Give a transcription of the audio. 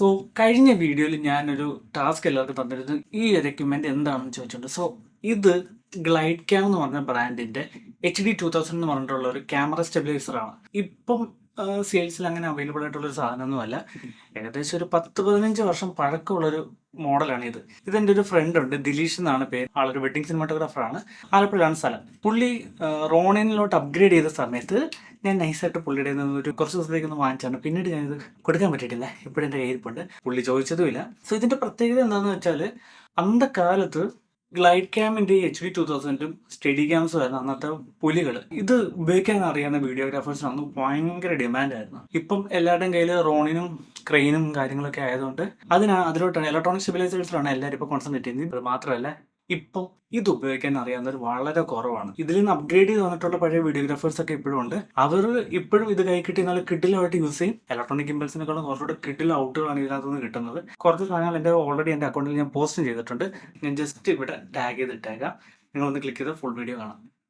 So കഴിഞ്ഞ വീഡിയോയിൽ ഞാനൊരു ടാസ്ക് എല്ലാവർക്കും തന്നിരുന്നു. ഈ ഒരു എക്യുപ്മെന്റ് എന്താണെന്ന് ചോദിച്ചിട്ടുണ്ട്. സോ ഇത് ഗ്ലൈഡ് ക്യാം എന്ന് പറഞ്ഞ ബ്രാൻഡിന്റെ HD 2000 എന്ന് പറഞ്ഞിട്ടുള്ള ഒരു ക്യാമറ സ്റ്റെബിലൈസർ ആണ്. ഇപ്പം സെയിൽസിൽ അങ്ങനെ അവൈലബിൾ ആയിട്ടുള്ള ഒരു സാധനമൊന്നുമല്ല. ഏകദേശം ഒരു 10-15 വർഷം പഴക്കമുള്ളൊരു മോഡലാണ് ഇത്. ഇതെൻ്റെ ഒരു ഫ്രണ്ട് ഉണ്ട്, ദിലീഷ് എന്നാണ് പേര്. ആളൊരു വെഡിങ് സിനിമാറ്റോഗ്രാഫറാണ്. ആലപ്പുഴയാണ് സ്ഥലം. പുള്ളി റോണിനിലോട്ട് അപ്ഗ്രേഡ് ചെയ്ത സമയത്ത് ഞാൻ നൈസായിട്ട് പുള്ളിയുടെ നിന്ന് ഒരു കുറച്ച് ദിവസത്തേക്ക് ഒന്ന് വാങ്ങിച്ചാണ്. പിന്നീട് ഞാനിത് കൊടുക്കാൻ പറ്റിയിട്ടില്ല. ഇപ്പോഴും എൻ്റെ കയ്യിരിപ്പുണ്ട്. പുള്ളി ചോദിച്ചതുമില്ല. സോ ഇതിൻ്റെ പ്രത്യേകത എന്താണെന്ന് വെച്ചാൽ, അന്നത്തെ ഗ്ലൈഡ് ക്യാമിൻ്റെ HD 2000 സ്റ്റഡി ക്യാംസും ആയിരുന്നു അന്നത്തെ പുലികൾ. ഇത് ഉപയോഗിക്കാൻ അറിയാവുന്ന വീഡിയോഗ്രാഫേഴ്സിനൊന്നും ഭയങ്കര ഡിമാൻഡായിരുന്നു. ഇപ്പം എല്ലാവരുടെയും കയ്യിൽ റോണിനും ക്രെയിനും കാര്യങ്ങളൊക്കെ ആയതുകൊണ്ട് അതിലോട്ടാണ് ഇലക്ട്രോണിക് സ്റ്റെബിലൈസേഴ്സിലാണ് എല്ലാവരും ഇപ്പോൾ കോൺസെൻട്രേറ്റ് ചെയ്യുന്നത്. അത് മാത്രമല്ല, ഇപ്പം ഇത് ഉപയോഗിക്കാൻ അറിയാവുന്നവർ വളരെ കുറവാണ്. ഇതിൽ നിന്ന് അപ്ഗ്രേഡ് ചെയ്ത് വന്നിട്ടുള്ള പഴയ വീഡിയോഗ്രാഫേഴ്സ് ഒക്കെ ഇപ്പോഴും ഉണ്ട്. അവർ ഇപ്പോഴും ഇത് കൈ കിട്ടി നല്ല കിഡിലായിട്ട് യൂസ് ചെയ്യും. ഇലക്ട്രോണിക് ഇമ്പൾസിനെക്കാളും കുറച്ചുകൂടെ കിഡിൽ ഔട്ടുകളാണ് ഇതിനകത്ത് നിന്ന് കിട്ടുന്നത്. കുറച്ച് സാധനങ്ങൾ എൻ്റെ അക്കൗണ്ടിൽ ഞാൻ പോസ്റ്റ് ചെയ്തിട്ടുണ്ട്. ഞാൻ ജസ്റ്റ് ഇവിടെ ടാഗ് ചെയ്തിട്ടേക്കാം. നിങ്ങളൊന്ന് ക്ലിക്ക് ചെയ്ത് ഫുൾ വീഡിയോ കാണാം.